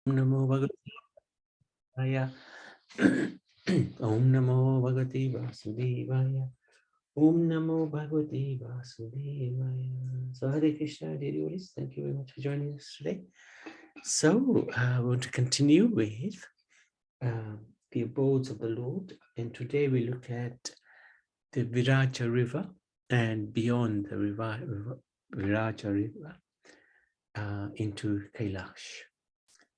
Namo Bhagavate Vaya. Om Namo Bhagavate Vasudevaya. Om Namo Bhagavate Vasudevaya. So Hare Krishna, dear devotees, thank you very much for joining us today. So I want to continue with the abodes of the Lord, and today we look at the Viraja River and beyond the Viraja River into Kailash.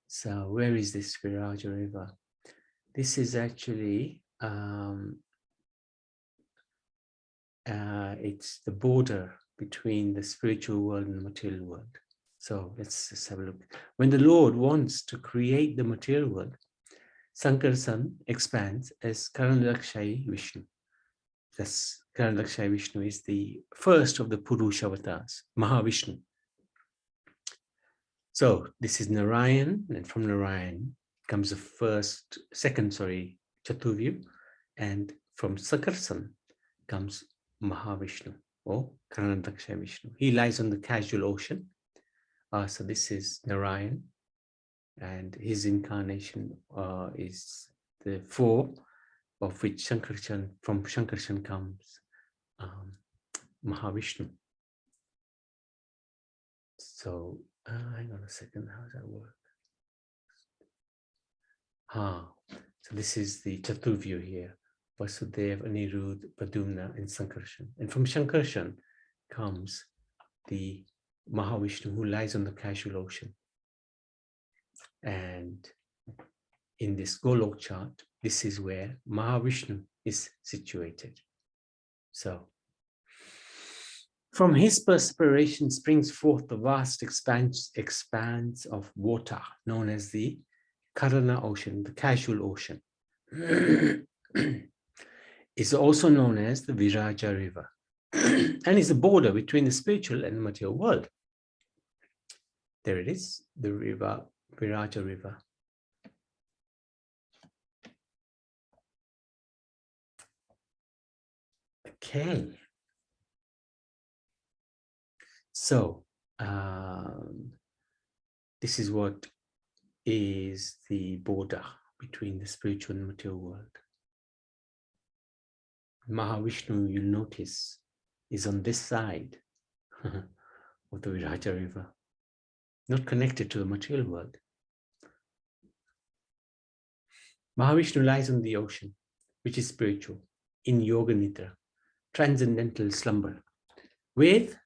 So where is this Viraja River? This is actually, it's the border between the spiritual world and the material world. So let's just have a look. When the Lord wants to create the material world, Sankar's son expands as Karandakshayi Vishnu. That's Karandakshayi Vishnu is the first of the Purusha avatars, Mahavishnu. So this is Narayan, and from Narayan comes the second, Chaturvyu, and from Sakarsan comes Mahavishnu or Karanadaksha Vishnu. He lies on the casual ocean. So this is Narayan, and his incarnation is the four, of which from Shankarshan comes Mahavishnu. So hang on a second, how does that work? So this is the Chaturvyu here. Vasudev, Anirudh, Padumna, and Sankarshan. And from Shankarshan comes the Mahavishnu who lies on the casual ocean. And in this Golok chart, this is where Mahavishnu is situated. So from his perspiration springs forth the vast expanse of water known as the Karana ocean, the casual ocean. Is also known as the Viraja River and is the border between the spiritual and the material world. There it is, the river, Viraja River. Okay. So this is what is the border between the spiritual and material world. Mahavishnu, you'll notice, is on this side of the Viraja River, not connected to the material world. Mahavishnu lies on the ocean, which is spiritual, in Yoga Nidra, transcendental slumber, with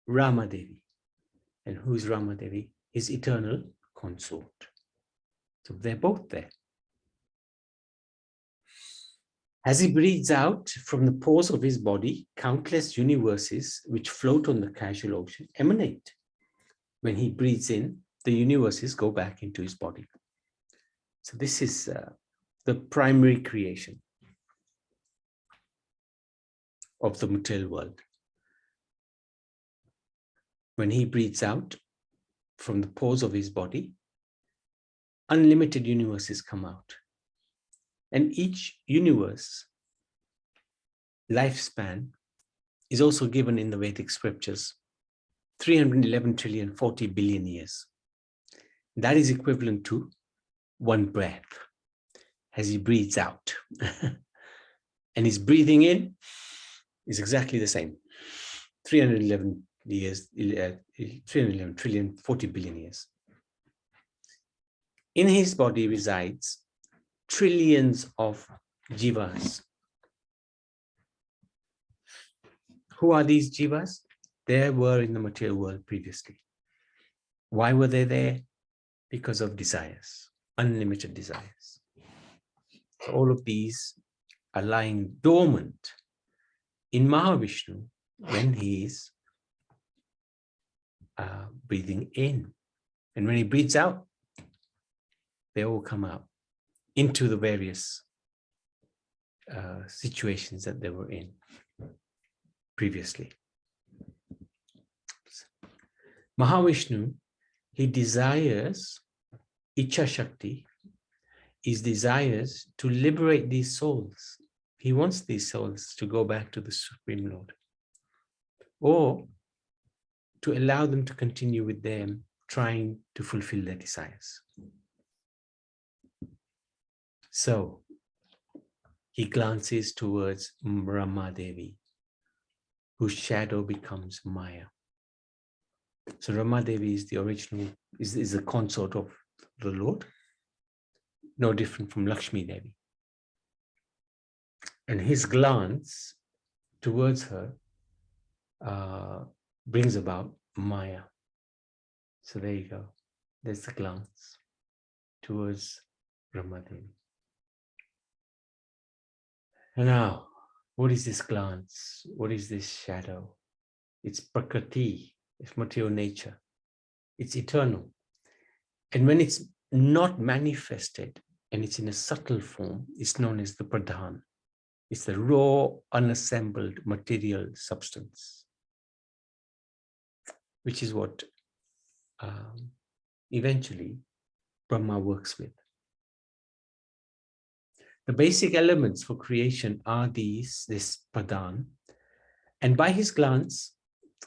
Rama Devi. And who's Rama Devi? His eternal consort. So they're both there. As he breathes out from the pores of his body, countless universes which float on the casual ocean emanate. When he breathes in, the universes go back into his body. So this is the primary creation of the material world. When he breathes out from the pores of his body, unlimited universes come out. And each universe lifespan is also given in the Vedic scriptures, 311 trillion, 40 billion years. That is equivalent to one breath as he breathes out. And his breathing in is exactly the same, 311 years, 311 trillion, 40 billion years. In his body resides trillions of jivas. Who are these jivas? They were in the material world previously. Why were they there? Because of desires, unlimited desires. So all of these are lying dormant in Mahavishnu when he is breathing in. And when he breathes out, they all come out into the various situations that they were in previously. Mahavishnu, he desires, Icha Shakti, he desires to liberate these souls. He wants these souls to go back to the Supreme Lord, or to allow them to continue with them trying to fulfill their desires. So he glances towards Rama Devi, whose shadow becomes Maya. So Rama Devi is the original, is the consort of the Lord, no different from Lakshmi Devi. And his glance towards her brings about Maya. So there you go. There's the glance towards Rama Devi. And now, what is this glance? What is this shadow? It's Prakriti, it's material nature. It's eternal. And when it's not manifested and it's in a subtle form, it's known as the Pradhan. It's the raw, unassembled material substance, which is what eventually Brahma works with. The basic elements for creation are this Pradhan, and by his glance,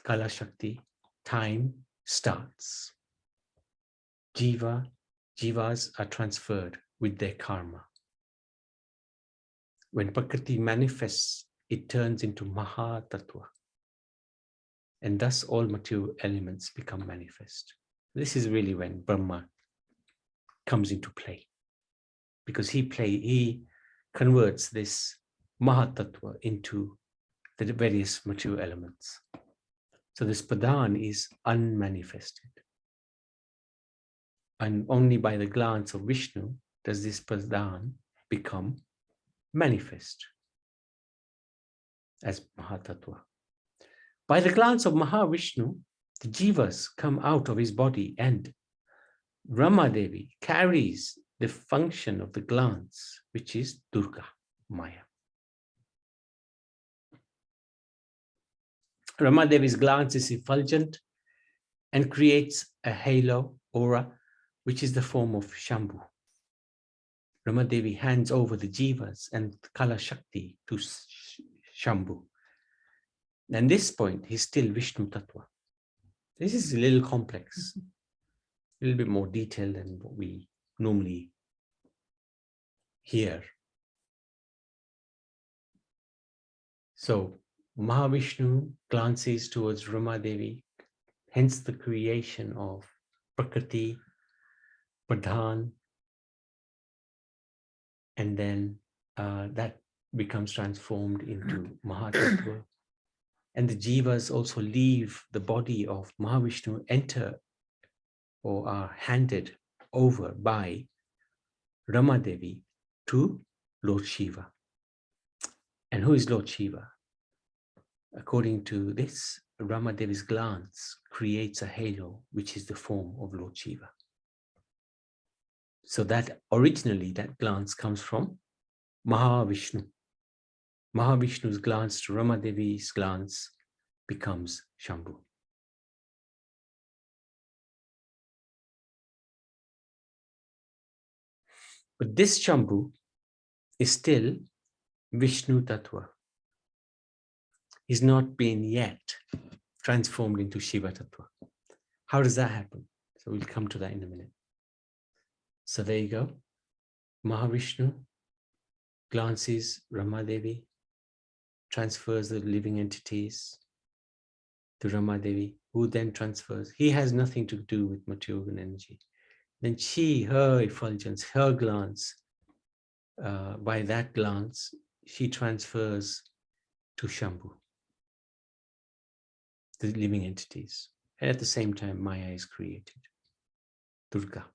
Kala Shakti, time starts. Jivas are transferred with their karma. When Prakriti manifests, it turns into Maha Tattva, and thus all material elements become manifest. This is really when Brahma comes into play, because he converts this Mahatattva into the various material elements. So this Pradhan is unmanifested. And only by the glance of Vishnu does this Pradhan become manifest as Mahatattva. By the glance of Mahavishnu, the Jivas come out of his body, and Rama Devi carries the function of the glance, which is Durga, Maya. Rama Devi's glance is effulgent and creates a halo, aura, which is the form of Shambhu. Rama Devi hands over the Jivas and Kala Shakti to Shambhu. And at this point, he's still Vishnu Tattva. This is a little complex, a little bit more detailed than what we normally hear. So Mahavishnu glances towards Rama Devi, hence the creation of Prakriti, Pradhan, and then that becomes transformed into Mahatattva. And the Jivas also leave the body of Mahavishnu, enter or are handed over by Rama Devi to Lord Shiva. And who is Lord Shiva? According to this, Rama Devi's glance creates a halo, which is the form of Lord Shiva. So that originally that glance comes from Mahavishnu. Mahavishnu's glance to Rama Devi's glance becomes Shambhu. But this Shambhu is still Vishnu Tattva. He's not been yet transformed into Shiva Tattva. How does that happen? So we'll come to that in a minute. So there you go. Mahavishnu glances Rama Devi, transfers the living entities to Rama Devi, who then transfers. He has nothing to do with material energy. Then her effulgence, her glance, by that glance, she transfers to Shambhu, the living entities. And at the same time, Maya is created, Durga.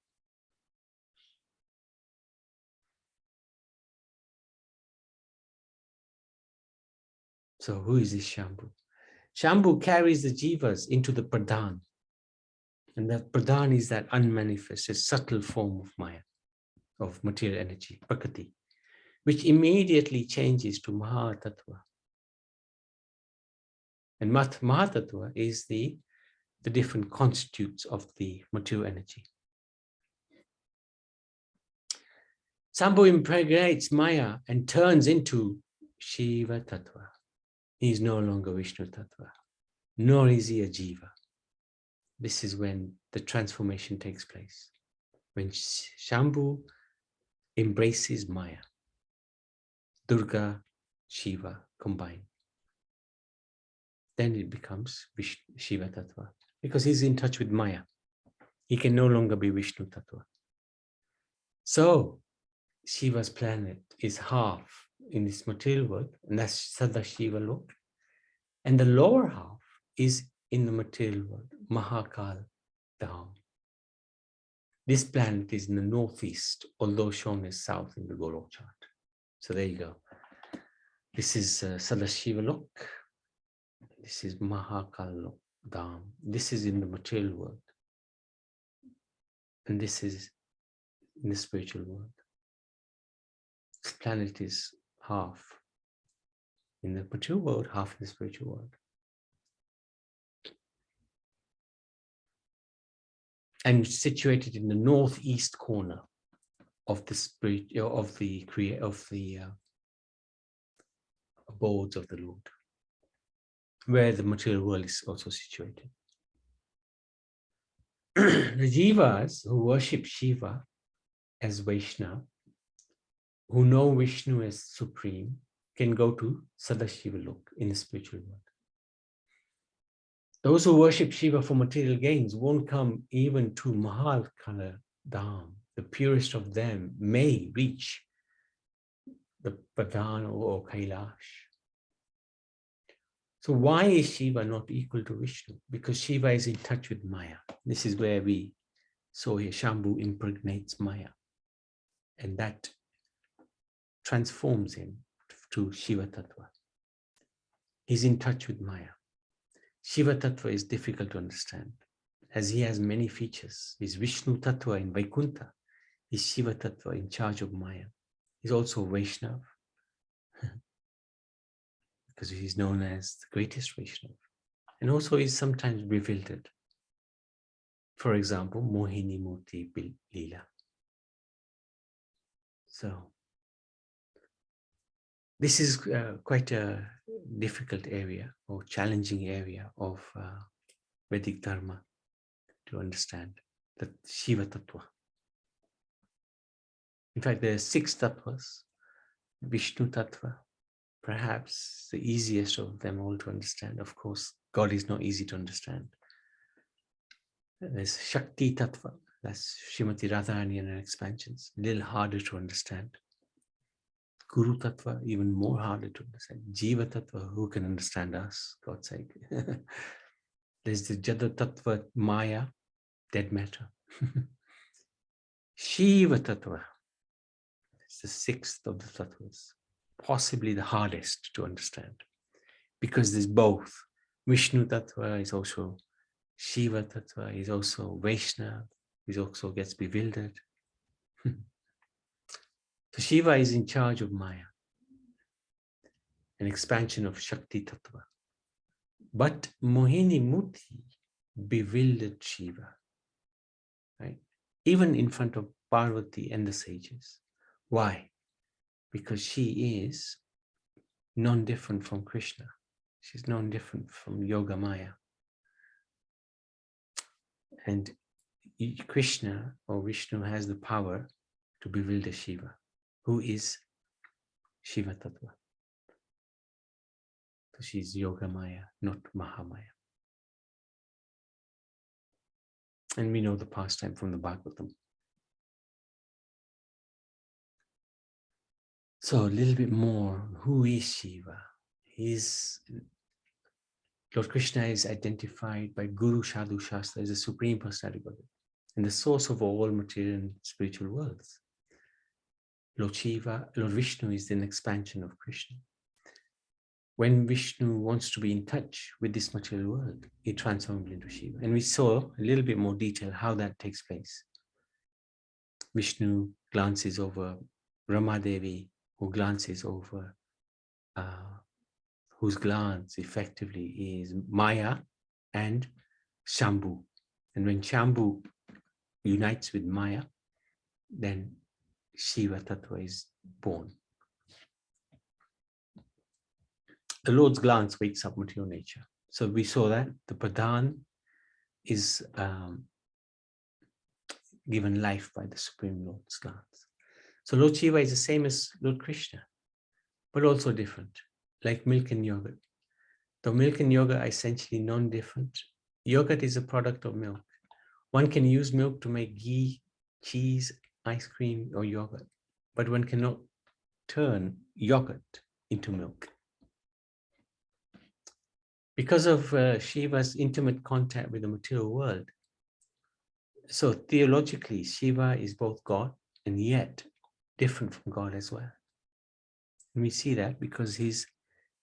So who is this Shambhu? Shambhu carries the Jivas into the Pradhan. And that Pradhan is that unmanifested, subtle form of Maya, of material energy, Prakriti, which immediately changes to Mahatattva. And Mahatattva is the different constitutes of the material energy. Shambhu impregnates Maya and turns into Shiva Tattva. He is no longer Vishnu Tattva, nor is he a Jiva. This is when the transformation takes place. When Shambhu embraces Maya. Durga, Shiva combined. Then it becomes Shiva Tattva. Because he's in touch with Maya. He can no longer be Vishnu Tattva. So Shiva's planet is half in this material world, and that's Shivaloka. And the lower half is in the material world, Mahakal Dham. This planet is in the northeast, although shown as south in the Golok chart. So there you go. This is Sadashivalok. This is Mahakal Dham. This is in the material world. And this is in the spiritual world. This planet is half in the material world, half in the spiritual world. And situated in the northeast corner of the spirit of the abodes of the Lord, where the material world is also situated. The Jivas who worship Shiva as Vaishnava, who know Vishnu as supreme, can go to Sadashivalok in the spiritual world. Those who worship Shiva for material gains won't come even to Mahakala Dham. The purest of them may reach the Pradhan or Kailash. So why is Shiva not equal to Vishnu? Because Shiva is in touch with Maya. This is where we saw here, Shambu impregnates Maya. And that transforms him to Shiva Tattva. He's in touch with Maya. Shiva Tattva is difficult to understand, as he has many features. He's Vishnu Tattva in Vaikuntha. He's Shiva Tattva in charge of Maya. He's also Vaishnava, because he's known as the greatest Vaishnava. And also he's sometimes bewildered. For example, Mohini Murti Leela. So this is quite a difficult area or challenging area of Vedic Dharma to understand, the Shiva Tattva. In fact, there are 6 Tattvas. Vishnu Tattva, perhaps the easiest of them all to understand. Of course, God is not easy to understand. There's Shakti Tattva, that's Srimati Radharani and her expansions, a little harder to understand. Guru Tattva, even more harder to understand. Jiva Tattva, who can understand us, God's sake. There's the Jada Tattva, Maya, dead matter. Shiva Tattva, it's the 6th of the Tattvas, possibly the hardest to understand, because there's both. Vishnu Tattva is also Shiva Tattva, is also Vaishnava, he also gets bewildered. So Shiva is in charge of Maya, an expansion of Shakti Tattva. But Mohini Murti bewildered Shiva, right? Even in front of Parvati and the sages. Why? Because she is non-different from Krishna. She's non-different from Yoga Maya. And Krishna or Vishnu has the power to bewilder Shiva, who is Shiva Tattva. So she's Yoga Maya, not Mahamaya. And we know the pastime from the Bhagavatam. So a little bit more, who is Shiva? Lord Krishna is identified by Guru Sadhu Shastra as the Supreme Personality of Godhead and the source of all material and spiritual worlds. Lord Vishnu is an expansion of Krishna. When Vishnu wants to be in touch with this material world, he transforms into Shiva. And we saw a little bit more detail how that takes place. Vishnu glances over Rama Devi, who glances over, whose glance effectively is Maya and Shambhu. And when Shambhu unites with Maya, then Shiva Tattva is born. The Lord's glance wakes up material nature. So we saw that the Pradhan is given life by the Supreme Lord's glance. So Lord Shiva is the same as Lord Krishna, but also different, like milk and yogurt. Though milk and yogurt are essentially non-different, yogurt is a product of milk. One can use milk to make ghee, cheese, ice cream, or yogurt, but one cannot turn yogurt into milk. Because of Shiva's intimate contact with the material world, so theologically, Shiva is both God and yet different from God as well. And we see that because he's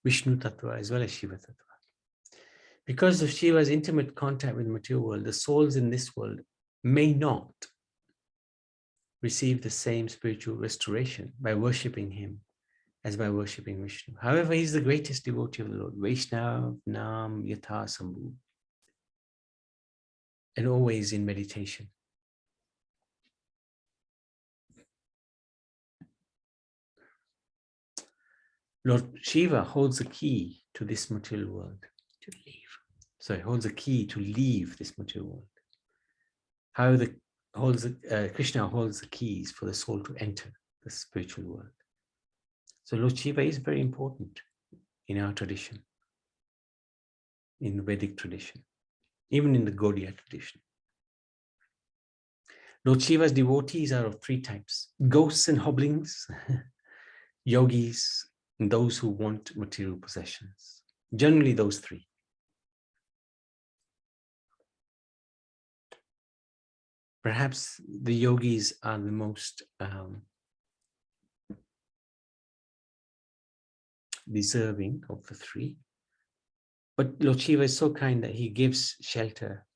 Vishnu Tattva as well as Shiva Tattva. Because of Shiva's intimate contact with the material world, the souls in this world may not receive the same spiritual restoration by worshipping him as by worshipping Vishnu. However, he's the greatest devotee of the Lord, Vaishnav Nam Yatha Sambhu, and always in meditation. Lord Shiva holds the key to this material world, to leave. So he holds the key to leave this material world. However, Krishna holds the keys for the soul to enter the spiritual world. So Lord Shiva is very important in our tradition, in the Vedic tradition, even in the Gaudiya tradition. Lord Shiva's devotees are of three types: ghosts and hoblings, yogis, and those who want material possessions. Generally those three. Perhaps the yogis are the most deserving of the three. But Lord Shiva is so kind that he gives shelter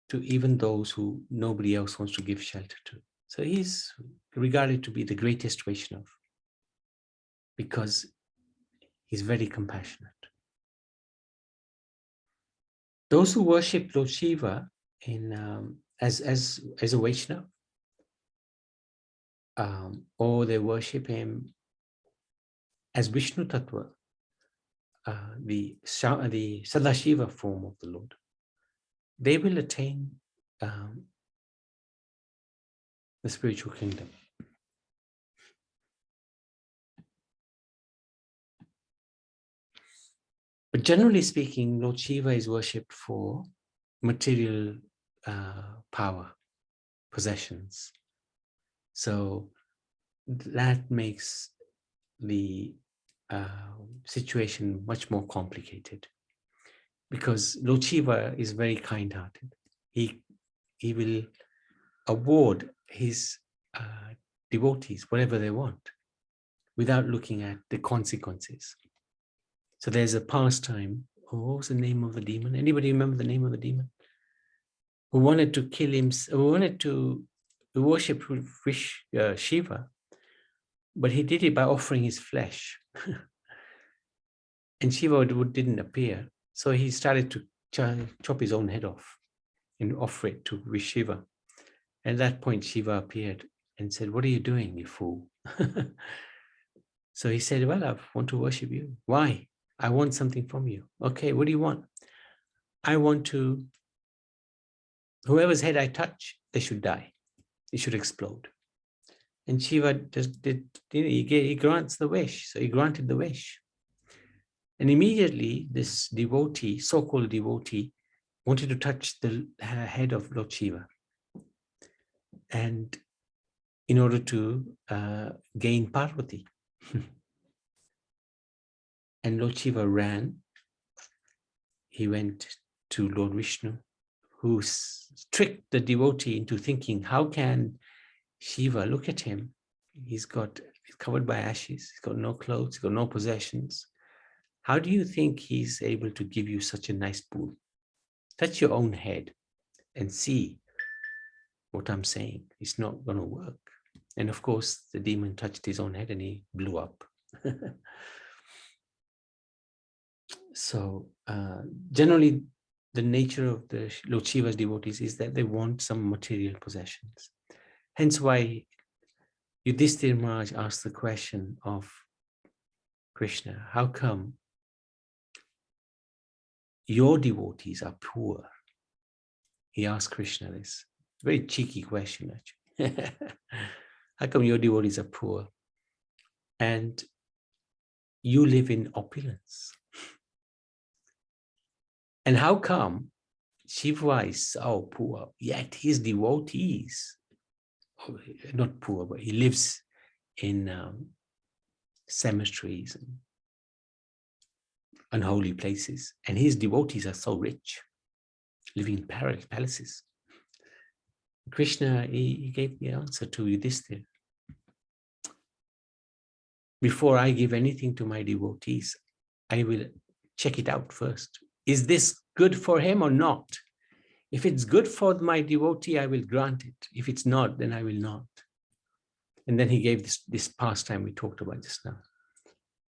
to even those who nobody else wants to give shelter to. So he's regarded to be the greatest Vaishnava because he's very compassionate. Those who worship Lord Shiva as a Vaishnava, or they worship him as Vishnu Tattva, the Sadashiva form of the Lord, they will attain the spiritual kingdom. But generally speaking, Lord Shiva is worshipped for material power, possessions. So that makes the situation much more complicated, because Lord Shiva is very kind-hearted. He will award his devotees whatever they want without looking at the consequences. So there's a pastime. What was the name of the demon? Anybody remember the name of the demon? Who wanted to kill him, who wanted to worship Shiva, but he did it by offering his flesh. And Shiva didn't appear. So he started to chop his own head off and offer it to Shiva. And at that point, Shiva appeared and said, "What are you doing, you fool?" So he said, "Well, I want to worship you." "Why?" "I want something from you." "Okay, what do you want?" "I want to, whoever's head I touch, they should die. It should explode." And Shiva just he grants the wish. So he granted the wish. And immediately this devotee, so-called devotee, wanted to touch the head of Lord Shiva. And in order to gain Parvati. And Lord Shiva ran. He went to Lord Vishnu, who tricked the devotee into thinking, how can Shiva, look at him, he's covered by ashes, he's got no clothes, he's got no possessions. How do you think he's able to give you such a nice boon? Touch your own head and see what I'm saying. It's not going to work. And of course, the demon touched his own head and he blew up. So generally, the nature of the Lord Shiva's devotees is that they want some material possessions. Hence why Yudhishthira Maharaj asked the question of Krishna, how come your devotees are poor? He asked Krishna this very cheeky question, actually. How come your devotees are poor? And you live in opulence. And how come Shiva is so poor, yet his devotees, not poor, but he lives in cemeteries and unholy places, and his devotees are so rich, living in palaces? Krishna, he gave the answer to Yudhishthira. Before I give anything to my devotees, I will check it out first. Is this good for him or not? If it's good for my devotee, I will grant it. If it's not, then I will not. And then he gave this pastime we talked about just now,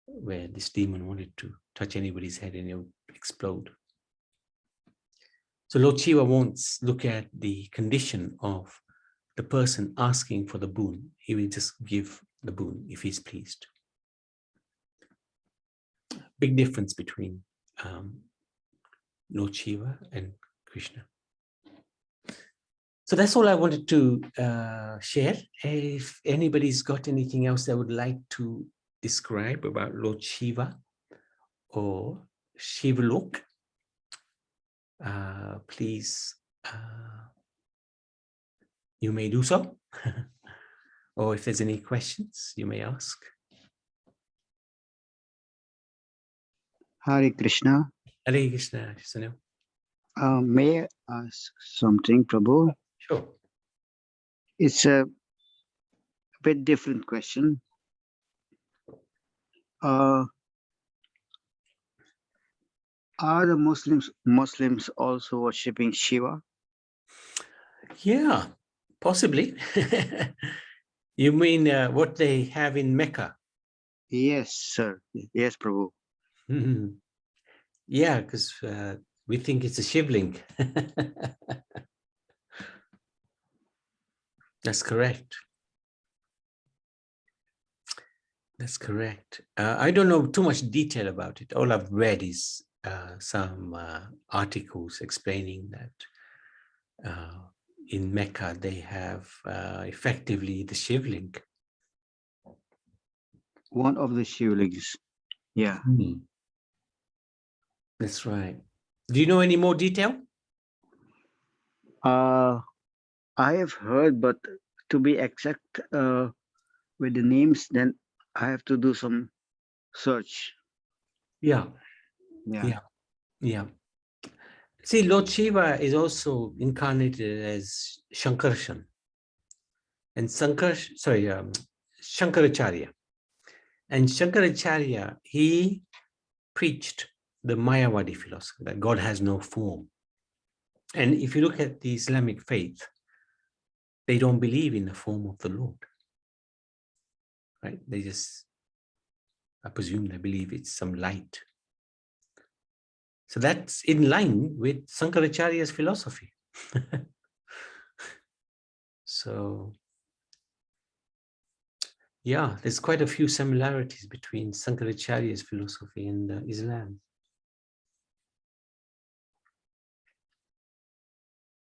where this demon wanted to touch anybody's head and it would explode. So Lord Shiva won't look at the condition of the person asking for the boon. He will just give the boon if he's pleased. Big difference between Lord Shiva and Krishna. So that's all I wanted to share. If anybody's got anything else they would like to describe about Lord Shiva or Shivaloka, please, you may do so. Or if there's any questions, you may ask. Hare Krishna. Hare Krishna. Sunil. May I ask something, Prabhu? Sure. It's a bit different question. Are the Muslims also worshipping Shiva? Yeah, possibly. You mean what they have in Mecca? Yes, sir. Yes, Prabhu. Mm-hmm. Yeah, because we think it's a shivling. That's correct. That's correct. I don't know too much detail about it. All I've read is some articles explaining that in Mecca they have effectively the shivling. One of the Shivlings. Yeah. Hmm. That's right. Do you know any more detail? I have heard, but to be exact with the names, then I have to do some search. Yeah. Yeah. Yeah. Yeah. See, Lord Shiva is also incarnated as Shankarshan. And Shankaracharya. And Shankaracharya, he preached the Mayavadi philosophy, that God has no form. And if you look at the Islamic faith, they don't believe in the form of the Lord. Right? They just, I presume they believe it's some light. So that's in line with Shankaracharya's philosophy. So, yeah, there's quite a few similarities between Shankaracharya's philosophy and Islam.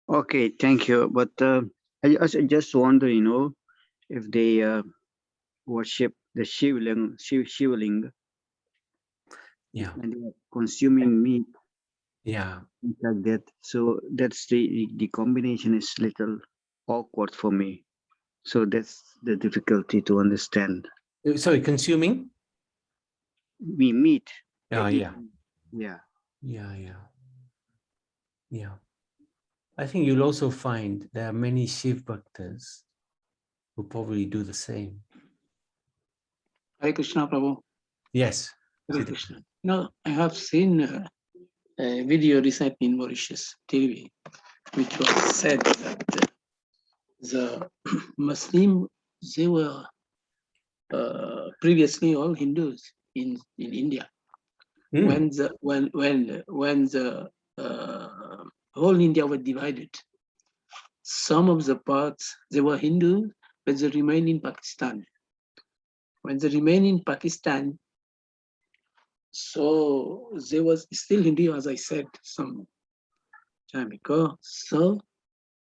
Okay, thank you. But I just wonder, if they worship the Shivling, Yeah. and they are consuming meat, Yeah. things like that. So that's the combination is little awkward for me. So that's the difficulty to understand. Sorry, consuming? We meat. They Oh, eat yeah. meat. Yeah. Yeah, yeah. Yeah. I think you'll also find there are many Shiv Bhaktas who probably do the same. Hare Krishna, Prabhu. Yes. Hare Krishna. No, I have seen a video recently in Mauritius TV, which was said that the Muslim, they were previously all Hindus in India. When the whole India was divided, some of the parts they were Hindu, but they remained in Pakistan. When they remained in Pakistan, so they was still Hindu, as I said some time ago. So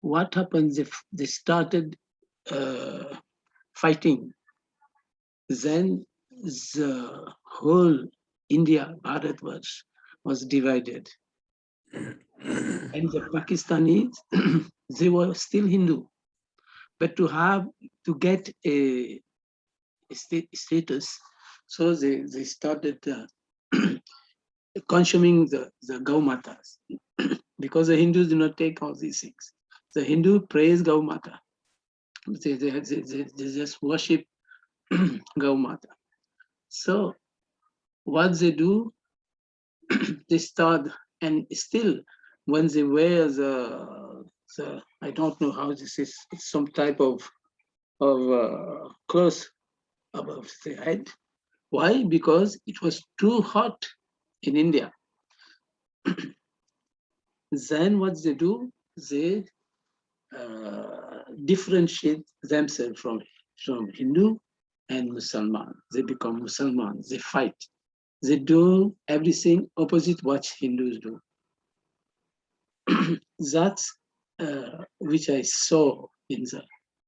what happens if they started fighting. Then the whole India, Bharat was divided. And the Pakistanis, they were still Hindu. But to get a status, so they started consuming the Gau Matas. Because the Hindus do not take all these things. The Hindu praise Gau Mata. They just worship Gau Mata. So what they do, they start, and still when they wear the I don't know how this is, it's some type of clothes above the head. Why? Because it was too hot in India. Then what they do, they differentiate themselves from Hindu and Muslim. They become Muslim. They fight. They do everything opposite what Hindus do. That's which I saw in the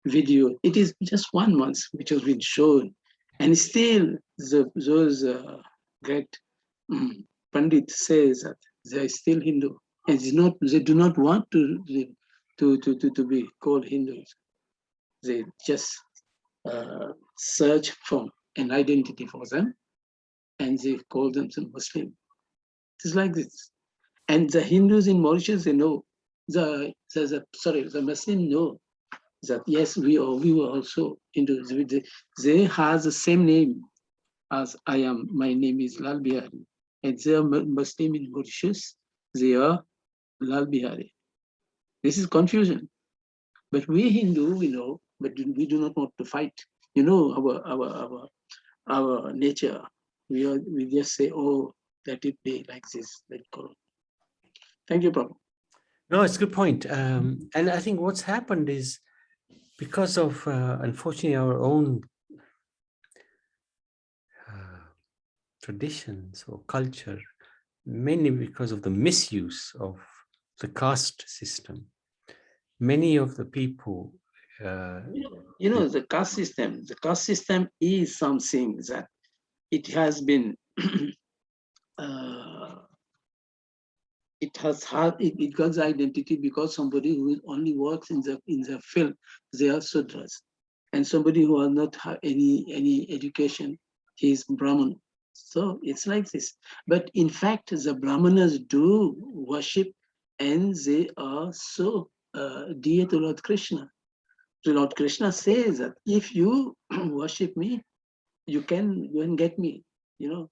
video. It is just 1 month which has been shown, and still those great Pandit says that they are still Hindu, and they do not want to be called Hindus. They just search for an identity for them, and they call themselves Muslim. It's like this. And the Hindus in Mauritius, they know, the Muslims know that yes, we were also Hindus. They have the same name as I am. My name is Lal Bihari. And they are Muslim in Mauritius, they are Lal Bihari. This is confusion. But we Hindu, we know, but we do not want to fight. You know our nature. We just say, oh, let it be like this, let go. Thank you, Prabhu. No, it's a good point. And I think what's happened is because of, unfortunately, our own traditions or culture, mainly because of the misuse of the caste system, many of the people... the caste system is something that it has been it got the identity because somebody who only works in the field, they are Sudras. And somebody who has not had any education, he is Brahman. So it's like this. But in fact, the Brahmanas do worship, and they are so dear to Lord Krishna. So Lord Krishna says that if you worship me, you can go and get me.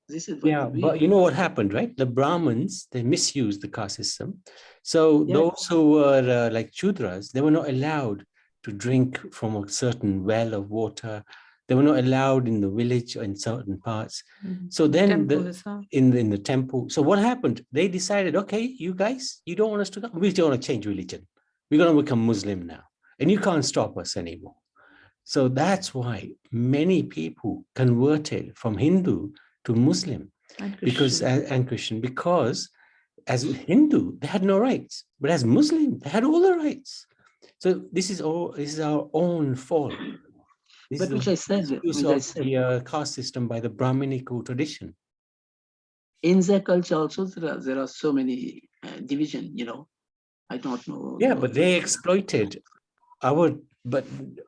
This is what but you know what happened, right? The Brahmins, they misused the caste system. So those who were like Shudras, they were not allowed to drink from a certain well of water. They were not allowed in the village or in certain parts. So then in the temple. So what happened? They decided, okay, you guys, you don't want us to go. We don't want to change religion. We're going to become Muslim now. And you can't stop us anymore. So that's why many people converted from Hindu to Muslim and Christian, because as Hindu, they had no rights, but as Muslim, they had all the rights. So this is our own fault. But which I said, the caste system by the Brahminical tradition. In their culture also, there are so many division, I don't know. Yeah, but they exploited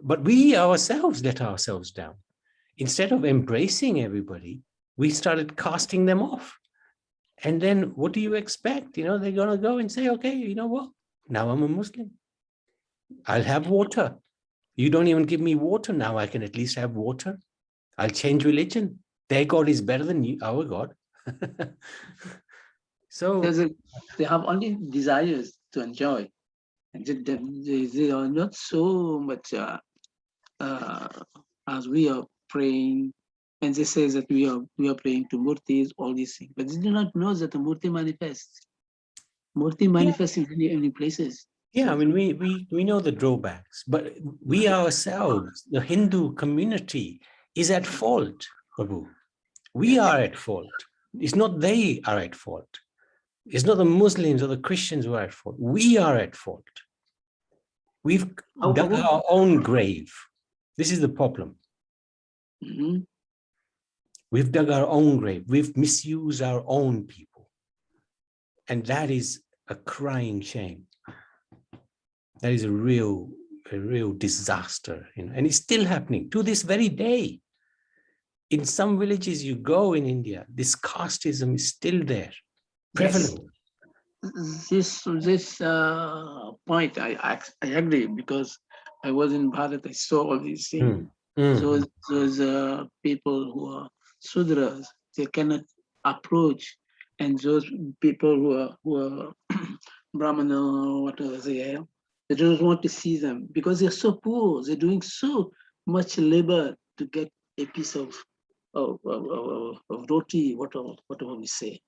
but we ourselves let ourselves down. Instead of embracing everybody, we started casting them off. And then what do you expect? They're going to go and say, okay, you know what? Now I'm a Muslim. I'll have water. You don't even give me water. Now I can at least have water. I'll change religion. Their God is better than our God. So they have only desires to enjoy. They are not so much as we are praying, and they say that we are praying to murtis, all these things, but they do not know that the murti manifests. Murti manifests in many places. Yeah, I mean, we know the drawbacks, but we ourselves, the Hindu community, is at fault, Prabhu. We are at fault. It's not they are at fault. It's not the Muslims or the Christians who are at fault. We are at fault. We've dug our own grave. This is the problem. Mhm. We've dug our own grave. We've misused our own people. And that is a crying shame. That is a real disaster, and it's still happening to this very day. In some villages you go in India, this casteism is still there, prevalent. Yes. This point, I agree, because I was in Bharat. I saw all these things. Those people who are Sudras, they cannot approach, and those people who are Brahmana, whatever they are, they don't want to see them because they're so poor. They're doing so much labor to get a piece of roti, whatever we say,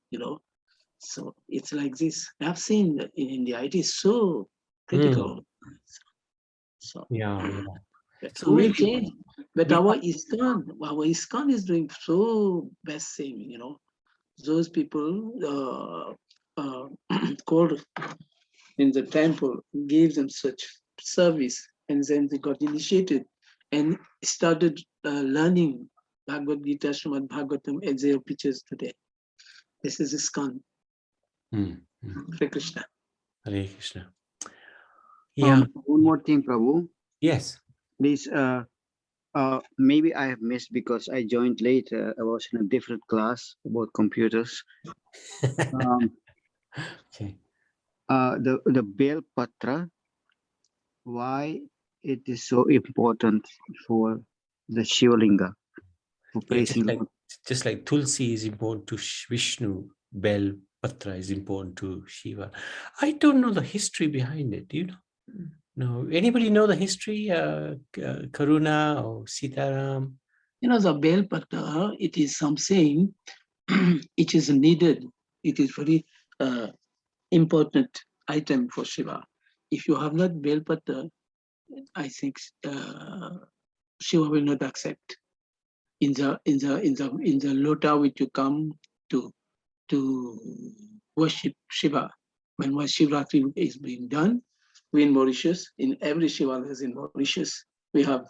So it's like this. I've seen that in India. It is so critical. So Yeah. but So who will really, change? But our ISKCON is doing so best thing, Those people called in the temple gave them such service, and then they got initiated and started learning Bhagavad Gita, Srimad Bhagavatam as their teachers today. This is ISKCON. Hare Krishna. Hare Krishna. Yeah. One more thing, Prabhu. Yes. Please, maybe I have missed because I joined late. I was in a different class about computers. Okay. The Bel Patra, why it is so important for the Shivalinga, for Yeah, praising Lord. just like Tulsi is important to Vishnu, Bel Patra is important to Shiva. I don't know the history behind it. Do you know? No. Anybody know the history? Karuna or Sitaram? The Bel Patra, it is something it is needed. It is very important item for Shiva. If you have not Bel Patra, I think Shiva will not accept. In the lota which you come to worship Shiva, when Shivratri is being done, we in Mauritius, in every Shivalas in Mauritius, we have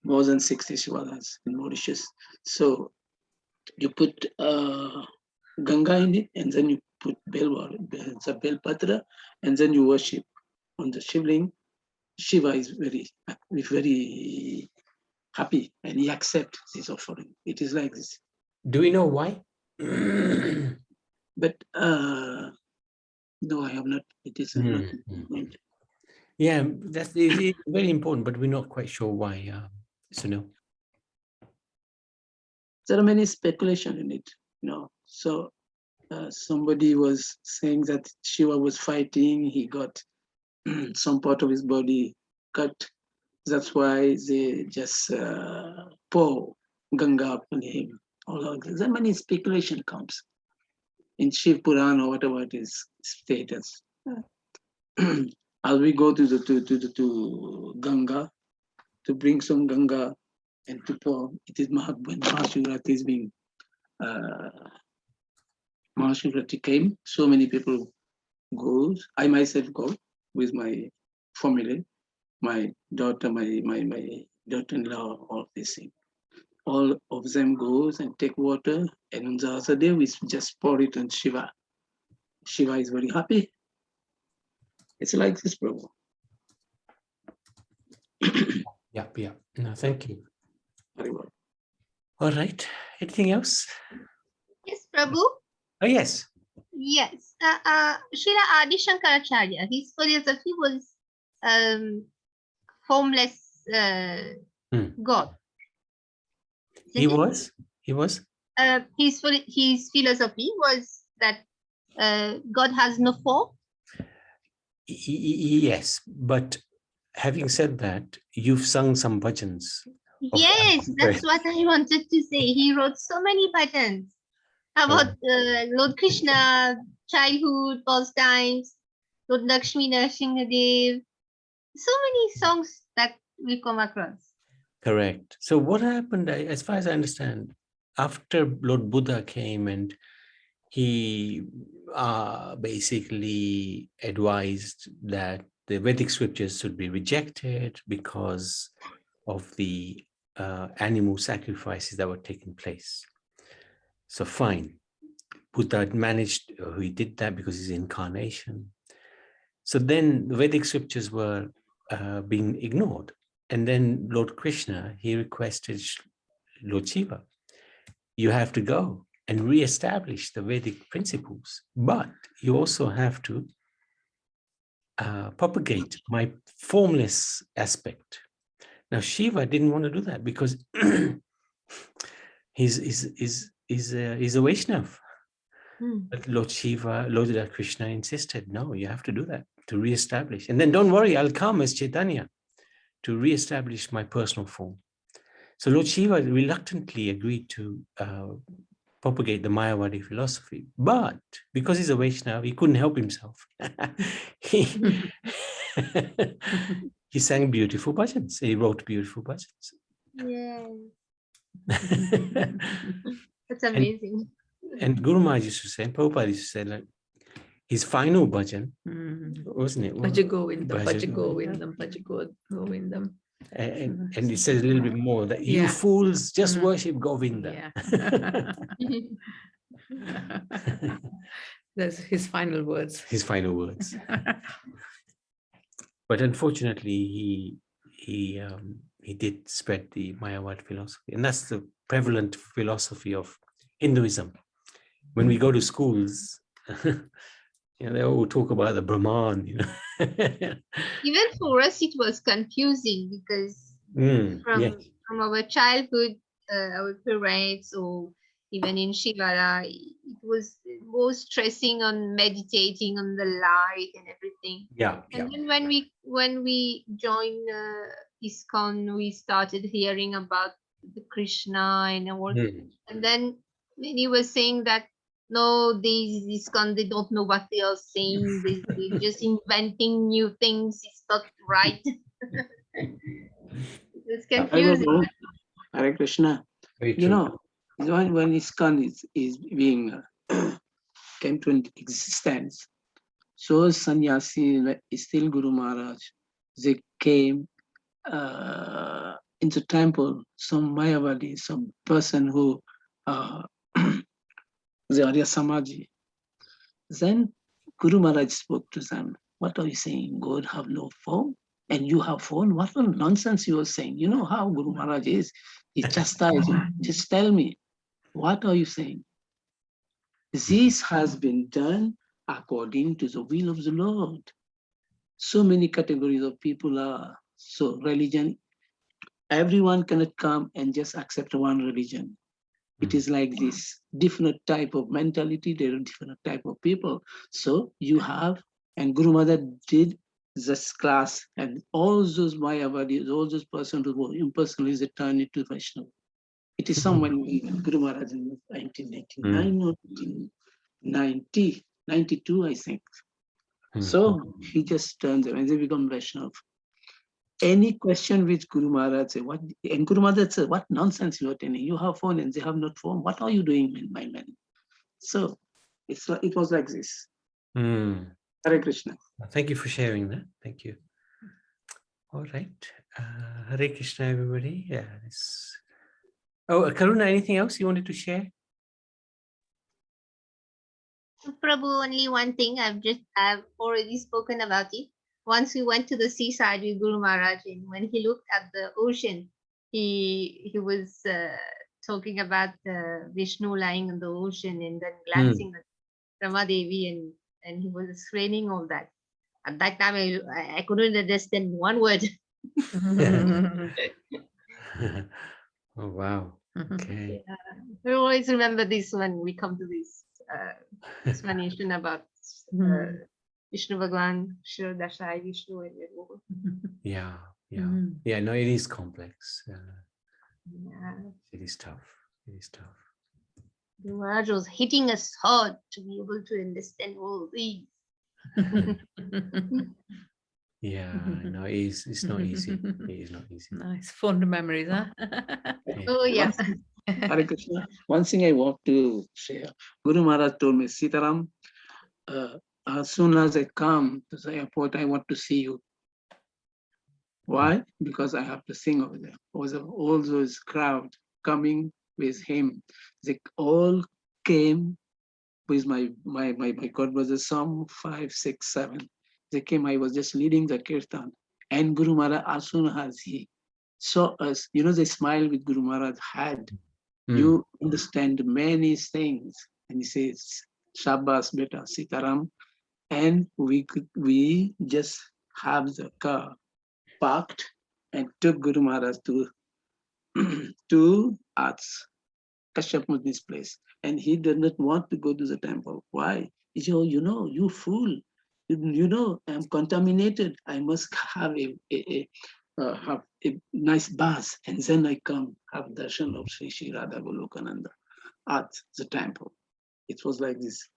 more than 60 Shivalas in Mauritius. So you put Ganga in it, and then you put Bel Patra, and then you worship on the Shivling. Shiva is very happy, and he accepts this offering. It is like this. Do we know why? But no, I have not. It is not. Yeah, that's very important, but we're not quite sure why. So no. There are many speculation in it, So somebody was saying that Shiva was fighting. He got some part of his body cut. That's why they just pour Ganga upon him. There many speculation comes in Shiv Puran or whatever it is status. As we go to Ganga to bring some Ganga and to pour, it is when Mahashivratri is being Mahashivratri came. So many people goes. I myself go with my family, my daughter, my daughter-in-law, all these things. All of them goes and take water, and on the other day we just pour it on Shiva. Shiva is very happy. It's like this, Prabhu. Yeah. No, thank you. Very well. All right. Anything else? Yes, Prabhu. Oh, yes. Yes. Srila Adi Shankaracharya, his philosophy was formless God. He was? His philosophy was that God has no form. Yes, but having said that, you've sung some bhajans. Yes, that's what I wanted to say. He wrote so many bhajans about Lord Krishna, childhood, past times, Lord Lakshmi Narasimhadev. So many songs that we come across. Correct. So what happened, as far as I understand, after Lord Buddha came and he basically advised that the Vedic scriptures should be rejected because of the animal sacrifices that were taking place. So fine, Buddha managed, he did that because he's incarnation. So then the Vedic scriptures were being ignored. And then Lord Krishna, he requested Lord Shiva, you have to go and re-establish the Vedic principles, but you also have to propagate my formless aspect. Now Shiva didn't want to do that because he's a Vaishnav. But Lord Shiva, Lord Krishna insisted, no, you have to do that to re-establish. And then don't worry, I'll come as Chaitanya to re-establish my personal form. So Lord Shiva reluctantly agreed to propagate the Mayavadi philosophy. But because he's a Vaishnava, he couldn't help himself. he sang beautiful bhajans. He wrote beautiful bhajans. Yeah. That's amazing. And Guru Maharaj used to say, Prabhupada used to say, like, his final bhajan, wasn't it? Bhaja Govindam, Bhaja Bhaja Govindam, Bhaja Govindam. And it says a little bit more that you fools just worship Govinda. Yeah. That's his final words. His final words. But unfortunately, he did spread the Mayavad philosophy, and that's the prevalent philosophy of Hinduism. When we go to schools, they all talk about the Brahman. Even for us, it was confusing because from our childhood, our parents, or even in Shivara, it was more stressing on meditating on the light and everything. And then when we joined ISKCON, we started hearing about the Krishna and all. And then many were saying that no, these ISKCON, they don't know what they are saying. They're just inventing new things. It's not right. It's confusing. Hare Krishna. You know, when ISKCON is being came to existence, so sannyasi, still Guru Maharaj, they came into temple, some Mayavadi, some person who the Arya Samaji. Then Guru Maharaj spoke to them. What are you saying? God have no form and you have form? What nonsense you are saying? You know how Guru Maharaj is. He chastised you. Just tell me, what are you saying? This has been done according to the will of the Lord. So many categories of people are. So religion, everyone cannot come and just accept one religion. It is like this different type of mentality. There are different type of people. So you have, and Guru Maharaj did this class, and all those Mayavadis, all those persons who were impersonal, is turned into Vaishnava. It is someone Guru Maharaj in 1999 or 1990, 92, I think. So he just turns them and they become Vaishnava. Any question which Guru Maharaj said, what, and Guru Maharaj said, what nonsense you are telling? You have phone and they have not phone. What are you doing, my man? So it was like this. Hare Krishna. Thank you for sharing that. Thank you. All right. Hare Krishna, everybody. Yeah. Oh, Karuna, anything else you wanted to share? Prabhu, only one thing. I've already spoken about it. Once we went to the seaside with Guru Maharaj, and when he looked at the ocean, he was talking about Vishnu lying in the ocean and then glancing at Rama Devi, and he was explaining all that. At that time, I couldn't understand one word. Oh, wow. Okay. Yeah. We always remember this when we come to this explanation about Vishnu Bhagwan, Shri Dashai Vishnu. Yeah. No, it is complex. Yeah. It is tough. It is tough. The Maharaj was hitting us hard to be able to understand all these. Yeah, no, it's not easy. It is not easy. Nice. Fond memories, huh? Oh, yeah. Hare Krishna. One thing I want to share. Guru Maharaj told me, Sitaram, as soon as I come to the airport, I want to see you. Why? Because I have to sing over there. Was all those crowd coming with him. They all came with my God brothers, some 5, 6, 7. They came, I was just leading the kirtan. And Guru Maharaj, as soon as he saw us, they smile with Guru Maharaj had. You understand many things. And he says, Shabbas beta Sitaram. And we just have the car parked and took Guru Maharaj to Arts, Kashyap Mudni's place. And he did not want to go to the temple. Why? He said, you fool. I'm contaminated. I must have have a nice bath, and then I come have darshan of Sri Sri Radha Golokananda at the temple. It was like this.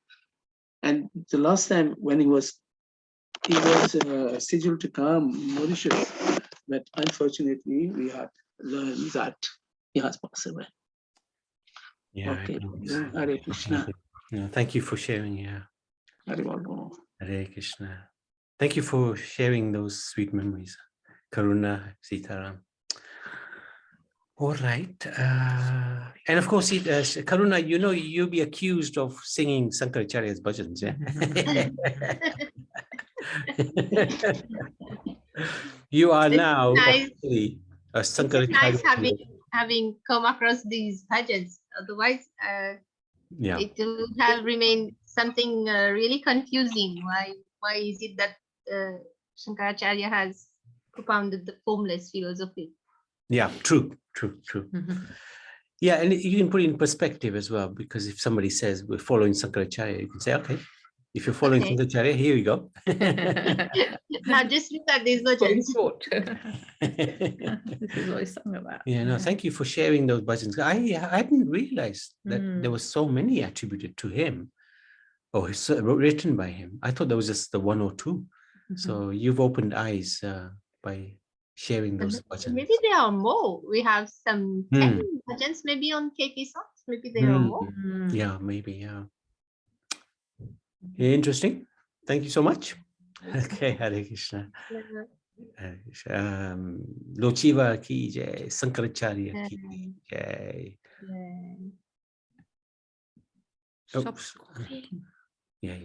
And the last time when he was scheduled to come Mauritius, but unfortunately we had learned that he has passed away. Yeah. Okay. Hare Krishna. No, thank you for sharing. Yeah. Hare Krishna. Thank you for sharing those sweet memories. Karuna, Sitaram. All right. And of course, Karuna, you'll be accused of singing Sankaracharya's bhajans. Yeah? You are now officially a Sankaracharya. It's nice having come across these bhajans. Otherwise, it would have remained something really confusing. Why is it that Shankaracharya has propounded the formless philosophy? Yeah, true. Yeah, and you can put it in perspective as well, because if somebody says we're following Sankaracharya, you can say, okay, if you're following Sankaracharya, here we go. Now just look at these bhajans. This is what he's talking about. Yeah, no, thank you for sharing those bhajans. I didn't realize that there were so many attributed to him or written by him. I thought there was just the 1 or 2. So you've opened eyes by sharing those bhajans. Maybe there are more. We have some 10 bhajans maybe on KP songs. Maybe there are more. Yeah, maybe, yeah. Interesting. Thank you so much. Okay, Hare Krishna. Lord Shiva ki jai, Sankaracharya ki jai. Oops. Yeah.